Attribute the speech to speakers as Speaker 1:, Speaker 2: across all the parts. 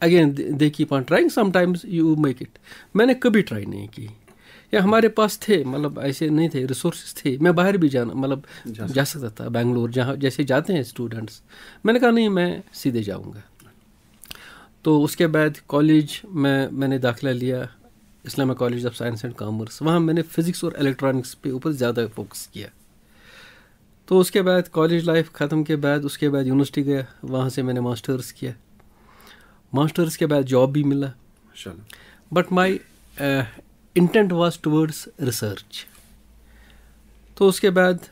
Speaker 1: Again they keep on trying, some times you make it. میں نے کبھی try نہیں کی. یا ہمارے پاس تھے, مطلب ایسے نہیں تھے, ریسورسز تھے, میں باہر بھی جا سکتا تھا, بنگلور جہاں جیسے جاتے ہیں اسٹوڈنٹس. میں نے کہا نہیں, میں سیدھے جاؤں گا. تو اس کے بعد کالج میں نے داخلہ لیا Islamia college of science and commerce. وہاں میں نے فزکس اور الیکٹرانکس پہ اوپر زیادہ فوکس کیا. تو اس کے بعد کالج لائف ختم کے بعد اس کے بعد یونیورسٹی گیا, وہاں سے میں نے ماسٹرز کیا. ماسٹرز کے بعد جاب بھی ملا, but my intent was towards research. تو اس کے بعد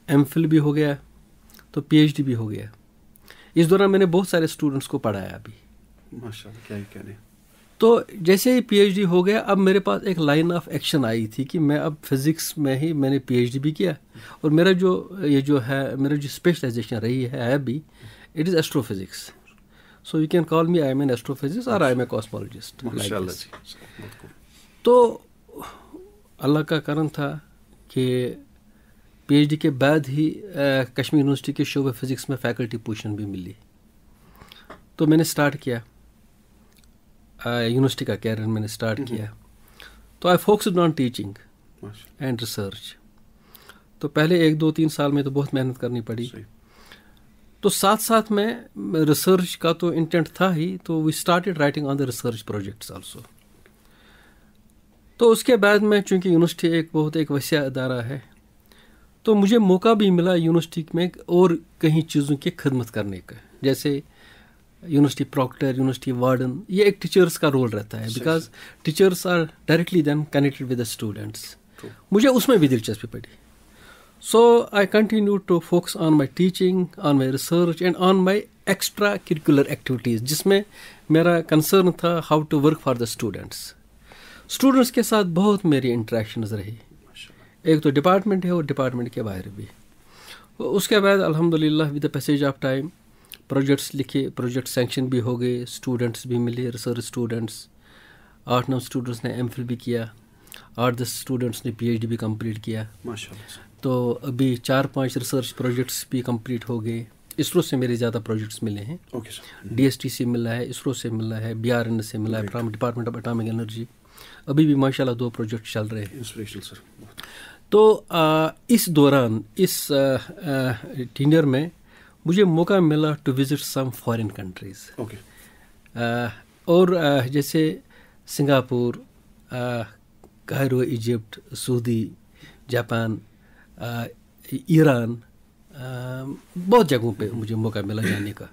Speaker 1: ایم فل بھی ہو گیا, تو پی ایچ ڈی بھی ہو گیا. اس دوران میں نے بہت سارے اسٹوڈنٹس کو پڑھایا بھی.
Speaker 2: ماشاءاللہ, کیا ہی کہنے. تو
Speaker 1: جیسے ہی پی ایچ ڈی ہو گیا, اب میرے پاس ایک لائن آف ایکشن آئی تھی کہ میں اب فزکس میں ہی میں نے پی ایچ ڈی بھی کیا, اور میرا جو اسپیشلائزیشن رہی ہے بھی, it is astrophysics. So you can call me, I am an astrophysics اور آئی ایم اے کاسمولوجسٹ. تو اللہ کا کرم تھا کہ پی ایچ ڈی کے بعد ہی کشمیر یونیورسٹی کے شعبہ فزکس میں فیکلٹی پوزیشن بھی ملی. تو میں نے اسٹارٹ کیا یونیورسٹی کا کیریئر میں نے اسٹارٹ کیا. تو I focused on teaching and research. تو پہلے 1-2-3 سال میں تو بہت محنت کرنی پڑی. تو ساتھ ساتھ میں ریسرچ کا تو انٹینٹ تھا ہی, تو we started writing on the research projects also. تو اس کے بعد میں, چونکہ یونیورسٹی ایک وسیع ادارہ ہے, تو مجھے موقع بھی ملا یونیورسٹی میں اور کہیں چیزوں کی خدمت کرنے کا, جیسے یونیورسٹی پروکٹر, یونیورسٹی وارڈن. یہ ایک ٹیچرس کا رول رہتا ہے, because teachers are directly then connected with the students. مجھے اس میں بھی دلچسپی پڑی. So I continue to focus on my teaching, on my research and on my extra curricular activities, جس میں میرا کنسرن تھا how to work for the students. Students کے ساتھ بہت میری انٹریکشنز رہی, ایک تو ڈپارٹمنٹ ہے اور ڈپارٹمنٹ کے باہر بھی. اس کے بعد الحمدللہ with the passage of time projects لکھے, پروجیکٹ سینکشن بھی ہو گئے, اسٹوڈنٹس بھی ملے, ریسرچ اسٹوڈنٹس. 8-9 اسٹوڈنٹس نے ایم فل بھی کیا, 8-10 اسٹوڈنٹس نے پی ایچ ڈی بھی کمپلیٹ کیا. تو ابھی 4-5 ریسرچ پروجیکٹس بھی کمپلیٹ ہو گئے. اسرو سے میرے زیادہ پروجیکٹس ملے ہیں, ڈی ایس ٹی سے ملا ہے, اسرو سے ملا ہے, بی آر این سے ملا ہے, from department of atomic energy. ابھی بھی ماشاءاللہ 2 پروجیکٹ چل رہے ہیں. تو اس دوران اس ٹینڈر میں مجھے موقع ملا to visit some foreign countries. اور جیسے Singapore, Cairo Egypt, Saudi, Japan, Iran, بہت جگہوں پہ مجھے موقع ملا جانے کا.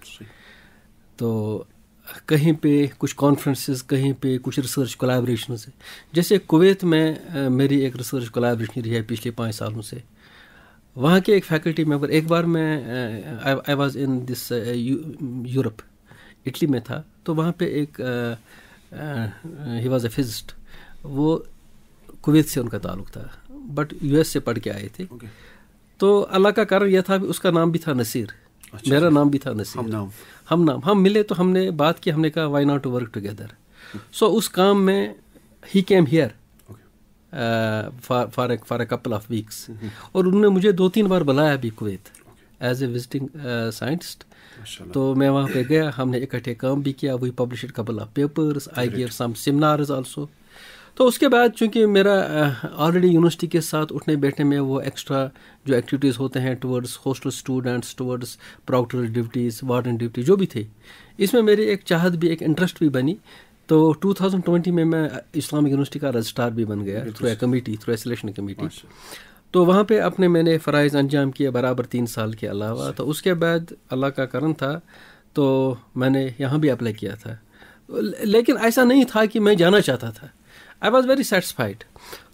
Speaker 1: تو کہیں پہ کچھ کانفرنسز, کہیں پہ کچھ ریسرچ کولیبریشنز. جیسے کویت میں میری ایک ریسرچ کولیبریشن رہی ہے پچھلے 5 سالوں سے. وہاں کے ایک فیکلٹی ممبر, ایک بار میں I was in this Europe, Italy میں تھا. تو وہاں پہ ایک ہی واز اے فزسٹ, وہ کویت سے ان کا تعلق تھا, بٹ یو ایس سے پڑھ کے آئے تھے. تو اللہ کا کرم یہ تھا, اس کا نام بھی تھا نصیر, میرا نام بھی تھا نصیر. ہم ملے تو ہم نے بات کی, ہم نے کہا why not to work together. So اس کام میں ہی came here for a couple of weeks, اور انہوں نے مجھے 2-3 بار بلایا بھی Kuwait as a visiting scientist. تو میں وہاں پہ گیا, ہم نے اکٹھے کام بھی کیا, we published couple of papers, I gave some seminars also. تو اس کے بعد چونکہ میرا آلریڈی یونیورسٹی کے ساتھ اٹھنے بیٹھنے میں وہ ایکسٹرا جو ایکٹیویٹیز ہوتے ہیں towards hostel students, towards Procter duties, warden duty جو بھی تھے, اس میں میری ایک چاہت بھی, ایک انٹرسٹ بھی بنی. تو 2020 میں اسلامک یونیورسٹی کا رجسٹرار بھی بن گیا through a committee, through a selection committee. تو وہاں پہ اپنے میں نے فرائض انجام کیے برابر 3 سال کے علاوہ. تو اس کے بعد اللہ کا کرم تھا تو میں نے یہاں بھی اپلائی کیا تھا, لیکن ایسا نہیں تھا کہ میں جانا چاہتا تھا. I was very satisfied.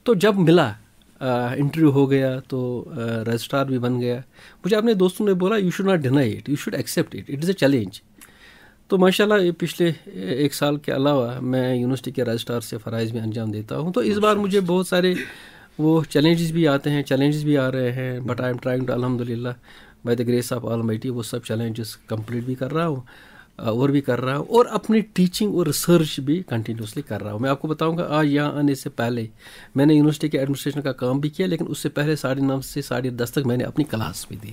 Speaker 1: تو جب ملا, انٹرویو ہو گیا, تو رجسٹرار بھی بن گیا. مجھے اپنے دوستوں نے بولا you should not deny it, you should accept it, it is a challenge. تو ماشاءاللہ یہ پچھلے 1 سال کے علاوہ میں یونیورسٹی کے رجسٹرار سے فرائض بھی انجام دیتا ہوں. تو اس بار مجھے بہت سارے وہ چیلنجز بھی آتے ہیں, چیلنجز بھی آ رہے ہیں, but I am trying to الحمدللہ by the grace of almighty وہ سب چیلنجز کمپلیٹ بھی کر رہا ہوں, اور بھی کر رہا ہوں, اور اپنی ٹیچنگ اور ریسرچ بھی کنٹینیوسلی کر رہا ہوں. میں آپ کو بتاؤں گا, آج یہاں آنے سے پہلے میں نے یونیورسٹی کے ایڈمنسٹریشن کا کام بھی کیا, لیکن اس سے پہلے 9:30 سے 10:30 تک میں نے اپنی کلاس بھی دی.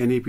Speaker 2: NEP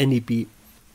Speaker 1: NEP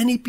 Speaker 1: NEP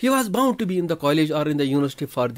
Speaker 1: he was bound to be in the college or in the university for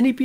Speaker 1: NEP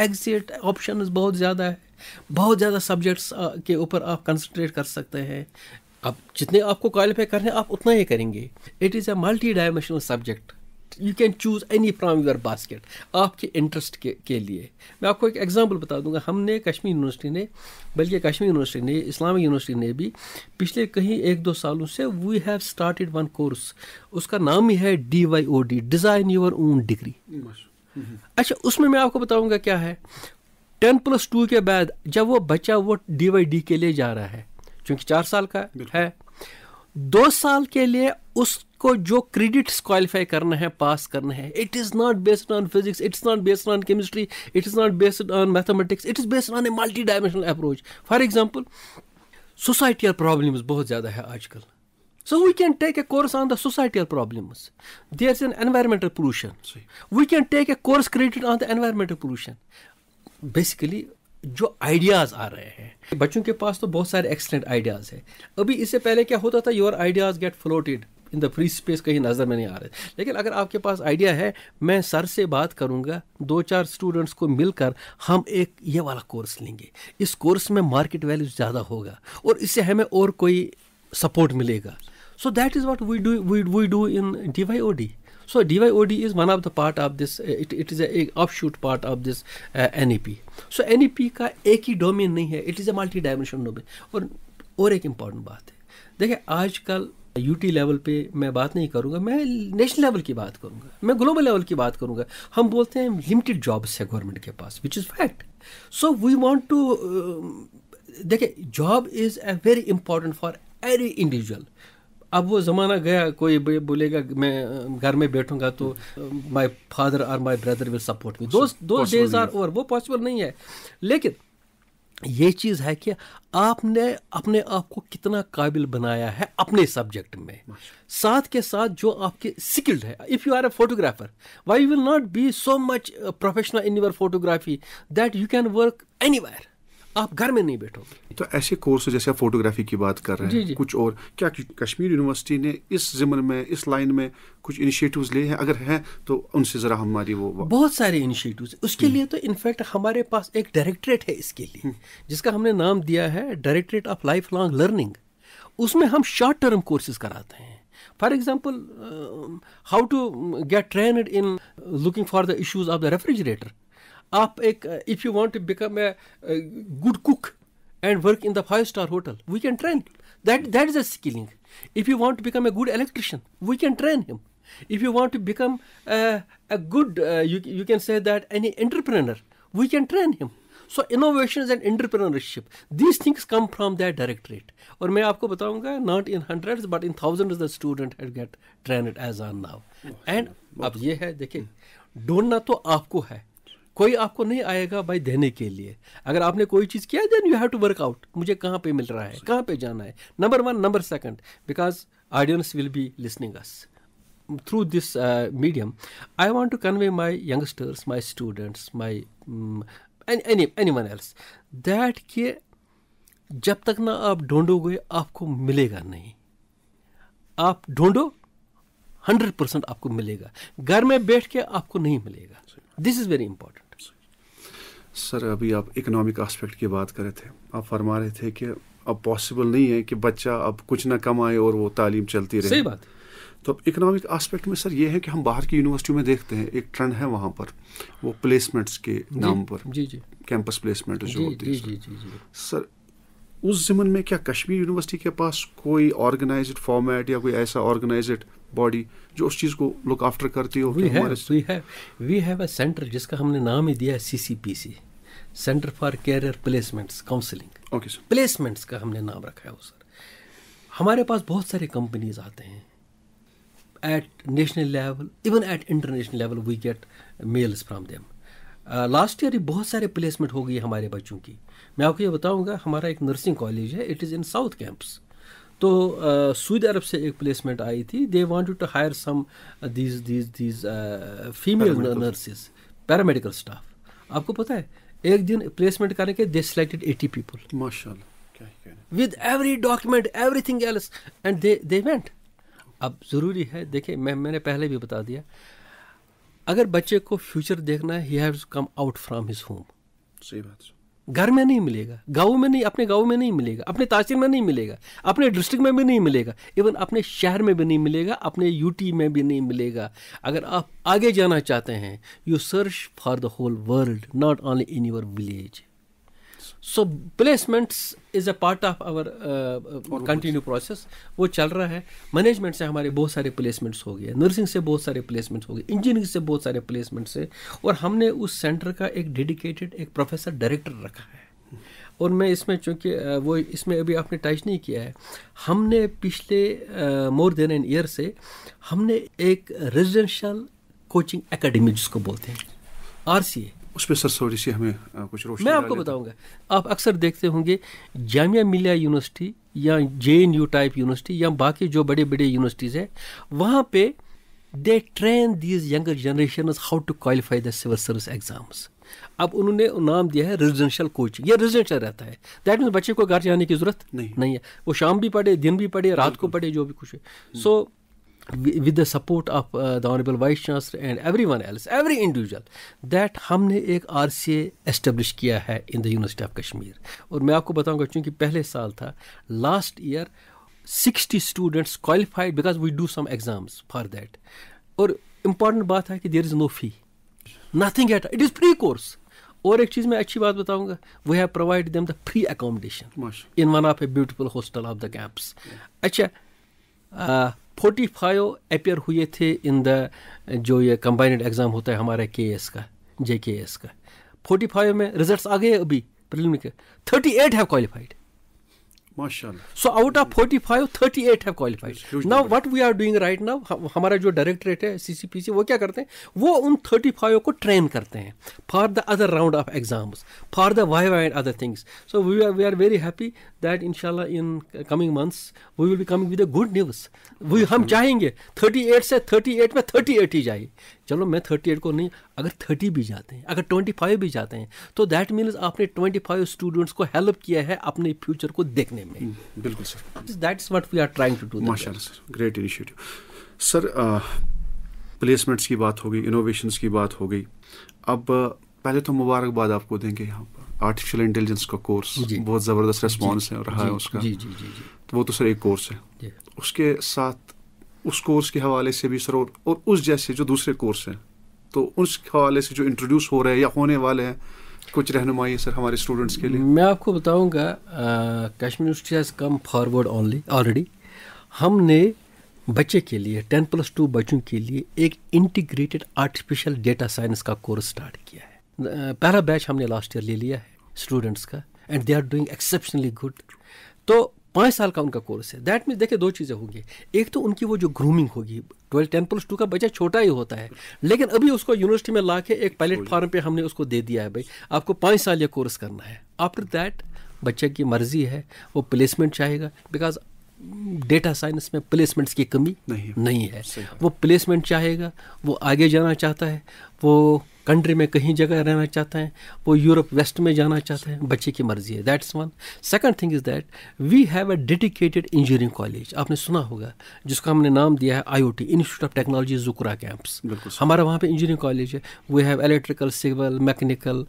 Speaker 1: exit options بہت زیادہ ہے, بہت زیادہ سبجیکٹس کے اوپر آپ کنسنٹریٹ کر سکتے ہیں. اب جتنے آپ کو کوالیفائی کرنے آپ اتنا ہی کریں گے. It is a multi dimensional subject. You can choose any from your basket آپ کے انٹرسٹ کے لیے. میں آپ کو ایک ایگزامپل بتا دوں گا. ہم نے کشمیر یونیورسٹی نے, بلکہ کشمیر یونیورسٹی نے, اسلامک یونیورسٹی نے بھی پچھلے کہیں 1-2 سالوں سے we have started one course. اس کا نام ہی ہے DYOD, design your own degree. اچھا, اس میں آپ کو بتاؤں گا کیا ہے. 10+2 کے بعد جب وہ بچہ وہ DYD کے لیے جا رہا ہے, چونکہ 4 سال کا ہے, 2 سال کے لیے اس کو جو کریڈٹس کوالیفائی کرنا ہے, پاس کرنا ہے, it is not based on physics, it is not based on chemistry, it is not based on mathematics, it is based on a multi dimensional approach. For example, societal problems بہت زیادہ ہے آج کل. So we can take a course on the societal problems. There's an environmental pollution. We can take a course credited on the environmental pollution. Basically, جو ideas آ رہے ہیں بچوں کے پاس تو بہت سارے ایکسلنٹ آئیڈیاز ہیں. ابھی اس سے پہلے کیا ہوتا تھا, your ideas get floated in the free space, کہیں نظر میں نہیں آ رہے. لیکن اگر آپ کے پاس آئیڈیا ہے, میں سر سے بات کروں گا, 2-4 اسٹوڈنٹس کو مل کر ہم ایک یہ والا کورس لیں گے. اس کورس میں مارکیٹ ویلیو زیادہ ہوگا اور اس سے ہمیں اور کوئی سپورٹ ملے گا. So that is what we do in DYOD. So DYOD is one of the part of this. It is a offshoot part of this NEP. So NEP کا ایک ہی ڈومین نہیں ہے, it is a multi dimensional domain. اور ایک important بات ہے, دیکھیں آج کل UT لیول پہ میں بات نہیں کروں گا, میں نیشنل لیول کی بات کروں گا, میں گلوبل لیول کی بات کروں گا. ہم بولتے ہیں لمیٹڈ جابس ہے گورنمنٹ کے پاس, which is fact. So we want to دیکھیں job is a very important for every individual. اب وہ زمانہ گیا, کوئی بولے گا میں گھر میں بیٹھوں گا تو مائی فادر اور my brother will support me. Those days are over. وہ پاسبل نہیں ہے. لیکن یہ چیز ہے کہ آپ نے اپنے آپ کو کتنا قابل بنایا ہے اپنے سبجیکٹ میں, ساتھ کے ساتھ جو آپ کے سکلڈ ہے. If you are a photographer, why will not be so much professional in your photography that you can work anywhere. آپ گھر میں نہیں بیٹھو گے.
Speaker 2: تو ایسے کورس جیسے فوٹوگرافی کی بات کر رہے ہیں, کچھ اور کیا کشمیر یونیورسٹی نے اس ضمن میں, اس لائن میں کچھ انیشیٹوز لیے ہیں؟ اگر ہیں تو ان سے ذرا ہماری وہ
Speaker 1: بہت سارے انیشیٹوز. اس کے لیے تو انفیکٹ ہمارے پاس ایک ڈائریکٹریٹ ہے اس کے لیے, جس کا ہم نے نام دیا ہے directorate of life long learning. اس میں ہم شارٹ ٹرم کورسز کراتے ہیں. For example, how to get trained in looking for the issues of the refrigerator. آپ ایک if you want to become a good cook and work in the 5-star hotel, we can train. That is a skilling. If you want to become a good electrician, we can train him. If you want to become a good, you can say that any entrepreneur, we can train him. So innovations and entrepreneurship, these things come from that directorate. اور میں آپ کو بتاؤں گا, not in hundreds but in thousands the student had get trained as on now. And اب یہ ہے, دیکھیں ڈھونڈنا تو آپ کو ہے, کوئی آپ کو نہیں آئے گا بھائی دینے کے لیے. اگر آپ نے کوئی چیز کیا then you have to work out, مجھے کہاں پہ مل رہا ہے, کہاں پہ جانا ہے. Number 1. Number 2, because audience will be listening us through this medium. I want to convey my youngsters, my students, my any one else that کہ جب تک نہ آپ ڈھونڈو گے آپ کو ملے گا نہیں. آپ ڈھونڈو, 100% آپ کو ملے گا. گھر میں بیٹھ کے آپ کو نہیں ملے گا. دس از ویری امپورٹنٹ.
Speaker 2: سر ابھی آپ اکنامک آسپیکٹ کی بات کر رہے تھے, آپ فرما رہے تھے کہ اب پاسبل نہیں ہے کہ بچہ اب کچھ نہ کمائے اور وہ تعلیم چلتی رہے.
Speaker 1: صحیح بات.
Speaker 2: تو اکنامک آسپیکٹ میں سر یہ ہے کہ ہم باہر کی یونیورسٹیوں میں دیکھتے ہیں ایک ٹرینڈ ہے وہاں پر وہ پلیسمنٹس کے نام پر, کیمپس پلیسمنٹ جو ہوتی ہے. سر اس ضمن میں کیا کشمیر یونیورسٹی کے پاس کوئی آرگنائزڈ فارمیٹ یا کوئی ایسا آرگنائزڈ باڈی جو اس چیز کو لک آفٹر کرتی ہو؟
Speaker 1: وی ہیو اے سینٹر جس کا ہم نے نام ہی دیا ہے CCPC, centre for career placements counselling. Okay sir, placements کا ہم نے نام رکھا ہے وہ. سر ہمارے پاس بہت سارے کمپنیز آتے ہیں at national level, even at international level we get mails from them. Last year بہت سارے پلیسمنٹ ہو گئی ہمارے بچوں کی. میں آپ کو یہ بتاؤں گا, ہمارا ایک نرسنگ کالج ہے, it is in south campus. تو سعودی عرب سے ایک پلیسمنٹ آئی تھی. They wanted to hire some these female nurses, paramedical staff. آپ کو پتہ ہے ایک دن پلیسمنٹ کرنے کے دے سلیکٹڈ 80 پیپل
Speaker 2: ماشاء اللہ
Speaker 1: with every document everything else and they went. اب ضروری ہے, دیکھیں میں نے پہلے بھی بتا دیا, اگر بچے کو فیوچر دیکھنا ہے, he has come out from his home.
Speaker 2: صحیح بات.
Speaker 1: گھر میں نہیں ملے گا, گاؤں میں نہیں, اپنے گاؤں میں نہیں ملے گا, اپنے تحصیل میں نہیں ملے گا, اپنے ڈسٹرکٹ میں بھی نہیں ملے گا, ایون اپنے شہر میں بھی نہیں ملے گا, اپنے یو ٹی میں بھی نہیں ملے گا. اگر آپ آگے جانا چاہتے ہیں, you search for the whole world, not only in your village. So placements is a part of our continue process. وہ چل رہا ہے. مینجمنٹ سے ہمارے بہت سارے پلیسمنٹس ہو گئے, نرسنگ سے بہت سارے پلیسمنٹس ہو گئے, انجینئرنگ سے بہت سارے پلیسمنٹس ہے. اور ہم نے اس سینٹر کا ایک ڈیڈیکیٹڈ ایک پروفیسر ڈائریکٹر رکھا ہے. اور میں اس میں چونکہ وہ اس میں ابھی آپ نے ٹچ نہیں کیا ہے, ہم نے پچھلے مور دین این ایئر سے ہم نے ایک ریزیڈینشیل کوچنگ اکیڈمی جس کو بولتے ہیں RCA,
Speaker 2: اس پہ سر تھوڑی سی ہمیں کچھ روشنی.
Speaker 1: میں آپ کو بتاؤں گا. آپ اکثر دیکھتے ہوں گے جامعہ ملیہ یونیورسٹی یا JNU ٹائپ یونیورسٹی یا باقی جو بڑے بڑے یونیورسٹیز ہیں, وہاں پہ they train these younger generations how to qualify the civil service exams. اب انہوں نے نام دیا ہے ریزیڈینشیل کوچنگ. یہ ریزیڈینشیل رہتا ہے, دیٹ مینس بچے کو گھر جانے کی ضرورت نہیں ہے. وہ شام بھی پڑھے, دن بھی پڑھے, رات کو پڑھے, جو بھی کچھ ہے. سو with the support of the Honorable Vice Chancellor and everyone else, every individual, that ہم نے ایک RCA establish کیا ہے in the University of Kashmir. اور میں آپ کو بتاؤں گا, چونکہ پہلے سال تھا, last year 60 students qualified because we do some exams for that. اور important بات ہے کہ there is no fee, nothing at all, it is free course. اور ایک چیز میں اچھی بات بتاؤں گا, we have provided them the free accommodation in one of a beautiful hostel of the campus. اچھا 45 اپیئر ہوئے تھے ان دا جو یہ کمبائنڈ ایگزام ہوتا ہے ہمارا KS کا, JKS کا. 45 میں ریزلٹس آ گئے ابھی پریلیمنری کے, 38 ہیو کوالیفائڈ.
Speaker 2: ماشاءاللہ.
Speaker 1: So out of 45 38 have qualified. Now what we are doing right now, ہمارا جو ڈائریکٹریٹ ہے CCPC, وہ کیا کرتے ہیں, وہ ان 35 کو ٹرین کرتے ہیں for the other round of exams, for the viva and other things. So we are very happy that انشاءاللہ in coming months we will be coming with a good news. ہم چاہیں گے 38 سے 38 میں 38 ہی جائے. چلو میں 38 کو نہیں, اگر 30 بھی جاتے ہیں, اگر 25 بھی جاتے ہیں, تو دیٹ مینز آپ نے 25 اسٹوڈنٹس کو ہیلپ کیا ہے اپنے فیوچر کو دیکھنے میں.
Speaker 2: بالکل sir,
Speaker 1: that's what we are trying to do.
Speaker 2: ماشاء اللہ sir, great initiative. Sir placements کی بات ہو گئی, انوویشنس کی بات ہو گئی. اب پہلے تو مبارکباد آپ کو دیں گے یہاں پر, آرٹیفیشیل انٹیلیجنس کا کورس بہت زبردست ریسپانس ہے رہا ہے اس کا. تو وہ تو سر ایک کورس ہے, اس کے ساتھ اس کورس کے حوالے سے بھی سر, اور اس جیسے جو دوسرے کورس ہیں, تو اس حوالے سے جو انٹروڈیوس ہو رہے ہیں یا ہونے والے ہیں, کچھ رہنمائی سر ہمارے اسٹوڈنٹس کے لیے.
Speaker 1: میں آپ کو بتاؤں گا, Kashmir university has come forward already. ہم نے بچے کے لیے 10+2 بچوں کے لیے ایک انٹیگریٹڈ آرٹیفیشیل ڈیٹا سائنس کا کورس اسٹارٹ کیا ہے. پہلا بیچ ہم نے لاسٹ ایئر لے لیا ہے اسٹوڈنٹس کا, and they are doing exceptionally good. تو 5 سال کا ان کا کورس ہے. دیٹ مینس دیکھیں 2 چیزیں ہوں گی. ایک تو ان کی وہ جو گرومنگ ہوگی, 10+2 کا بچہ چھوٹا ہی ہوتا ہے, لیکن ابھی اس کو یونیورسٹی میں لا کے ایک پائلٹ فارم پہ ہم نے اس کو دے دیا ہے, بھائی آپ کو 5 سال یہ کورس کرنا ہے. آفٹر دیٹ بچے کی مرضی ہے, وہ پلیسمنٹ چاہے گا, بیکاز ڈیٹا سائنس میں پلیسمنٹس کی کمی نہیں ہے. وہ پلیسمنٹ چاہے گا, وہ آگے جانا چاہتا ہے, وہ کنٹری میں کہیں جگہ رہنا چاہتا ہے, وہ یورپ ویسٹ میں جانا چاہتا ہے, بچے کی مرضی ہے. That's one. Second thing is that we have a dedicated engineering college, آپ نے سنا ہوگا, جس کو ہم نے نام دیا ہے IOT, institute of technology Zakura campus. ہمارا وہاں پہ انجینئرنگ کالج ہے. We have electrical, civil, mechanical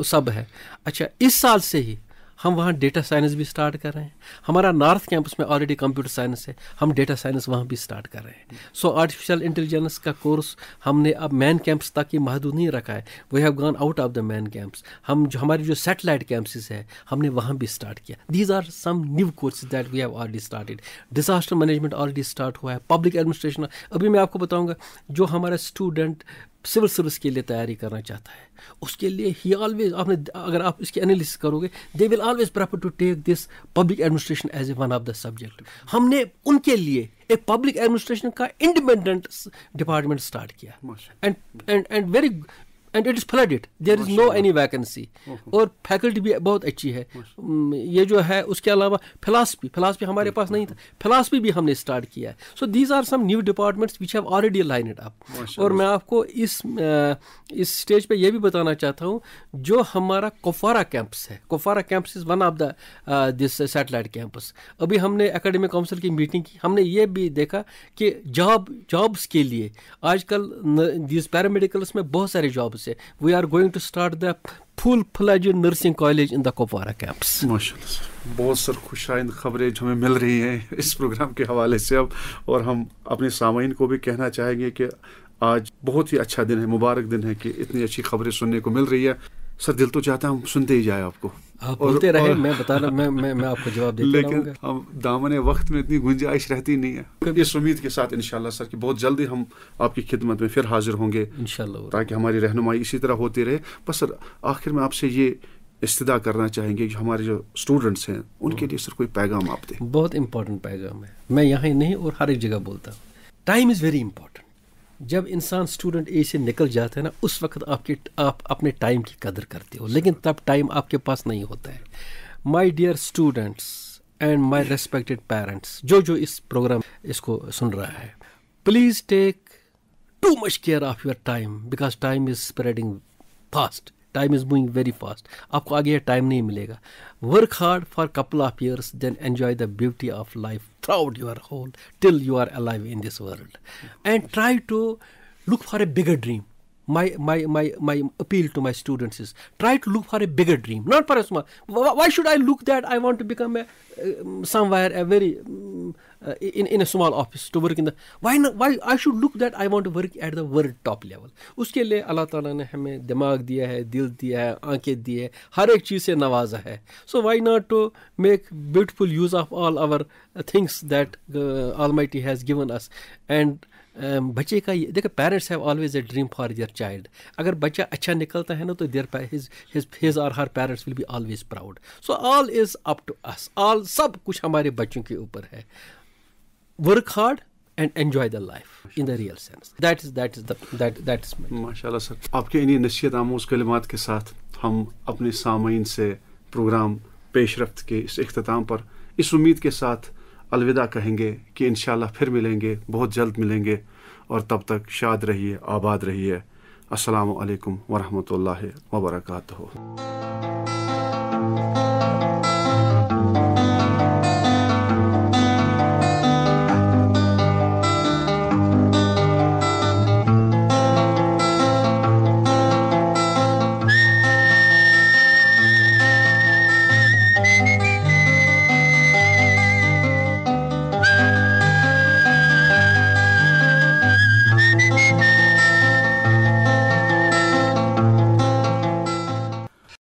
Speaker 1: سب ہے. اچھا, اس سال سے ہی ہم وہاں ڈیٹا سائنس بھی اسٹارٹ کر رہے ہیں. ہمارا نارتھ کیمپس میں آلریڈی کمپیوٹر سائنس ہے, ہم ڈیٹا سائنس وہاں بھی اسٹارٹ کر رہے ہیں. سو آرٹیفیشیل انٹیلیجنس کا کورس ہم نے اب مین کیمپس تک ہی محدود نہیں رکھا ہے. We have gone out of the main campus. ہم جو ہماری جو سیٹلائٹ کیمپسز ہے, ہم نے وہاں بھی اسٹارٹ کیا. These are some new courses that we have already started. Disaster management already start ہوا ہے. پبلک ایڈمنسٹریشن, ابھی میں آپ کو بتاؤں گا, جو ہمارا اسٹوڈنٹ سول سروس کے لیے تیاری کرنا چاہتا ہے, اس کے لیے ہی آلویز, آپ نے اگر آپ اس کی انالیسس کرو گے, they will always prefer to take this public administration as a one of the subject. ہم نے ان کے لیے ایک پبلک ایڈمنسٹریشن کا انڈیپینڈنٹ ڈپارٹمنٹ اسٹارٹ کیا, and very and it is flooded, there is no any vacancy. اور faculty بھی بہت اچھی ہے. یہ جو ہے اس کے علاوہ فلاسفی ہمارے پاس نہیں تھا, فلاسفی بھی ہم نے اسٹارٹ کیا ہے. So these are some new departments which have already lined up. اور میں آپ کو اس اسٹیج پہ یہ بھی بتانا چاہتا ہوں, جو ہمارا کپوارہ کیمپس ہے, Kupwara campus is one of the this satellite campus. ابھی ہم نے اکیڈمک کونسل کی میٹنگ کی, ہم نے یہ بھی دیکھا کہ جابس کے لیے آج کل دیز پیرامیڈیکلس میں بہت سارے جابس ہیں. We are going to start the full fledged nursing college in the Kupwara campus.
Speaker 2: ماشاء اللہ سر, بہت سر خوش آئند خبریں جو ہمیں مل رہی ہیں اس پروگرام کے حوالے سے اب, اور ہم اپنے سامعین کو بھی کہنا چاہیں گے کہ آج بہت ہی اچھا دن ہے, مبارک دن ہے کہ اتنی اچھی خبریں سننے کو مل رہی ہے. سر دل تو چاہتا ہے ہم سنتے ہی جائیں آپ کو,
Speaker 1: آپ بولتے رہے, میں بتانا میں آپ کو جواب دیتا رہوں گا.
Speaker 2: لیکن ہم دامن وقت میں اتنی گنجائش رہتی نہیں ہے. اس امید کے ساتھ انشاءاللہ سر کہ بہت جلدی ہم آپ کی خدمت میں پھر حاضر ہوں گے انشاءاللہ, تاکہ ہماری رہنمائی اسی طرح ہوتی رہے. بس سر آخر میں آپ سے یہ استدعا کرنا چاہیں گے کہ ہمارے جو اسٹوڈنٹس ہیں ان کے لیے سر کوئی پیغام آپ دیں.
Speaker 1: بہت امپورٹنٹ پیغام ہے, میں یہاں ہی نہیں اور ہر ایک جگہ بولتا ہوں. Time is very important. جب انسان اسٹوڈنٹ ایج سے نکل جاتا ہے نا, اس وقت آپ اپنے ٹائم کی قدر کرتے ہو, لیکن تب ٹائم آپ کے پاس نہیں ہوتا ہے. My dear students and my respected parents, جو اس پروگرام اس کو سن رہا ہے, please take too much care of your time, because time is spreading fast, time is moving very fast. آپ کو آگے ٹائم نہیں ملے گا. Work hard for couple of years, then enjoy the beauty of life throughout your whole till you are alive in this world, and try to look for a bigger dream. My appeal to my students is try to look for a bigger dream, not for a small. Why should I look that I want to become somewhere a very in a small office to work in the, why I should look that I want to work at the world top level. اس کے لیے اللہ تعالیٰ نے ہمیں دماغ دیا ہے, دل دیا ہے, آنکھیں دی ہے, ہر ایک چیز سے نوازا ہے. So why not to make beautiful use of all our things that Almighty has given us. And بچے کا یہ دیکھیں, parents have always a dream for their child. اگر بچہ اچھا نکلتا ہے نا تو his or her parents will be always proud. So all is up to us. all سب کچھ ہمارے بچوں کے اوپر ہے. Work hard and enjoy the life in the real sense. That is
Speaker 2: ماشاء اللہ سر, آپ کے انہی نصیحت آموز کلمات کے ساتھ ہم اپنے سامعین سے پروگرام پیش رفت کے اس اختتام پر اس امید کے ساتھ الوداع کہیں گے کہ انشاءاللہ پھر ملیں گے, بہت جلد ملیں گے, اور تب تک شاد رہیے, آباد رہیے. السلام علیکم ورحمۃ اللہ وبرکاتہ.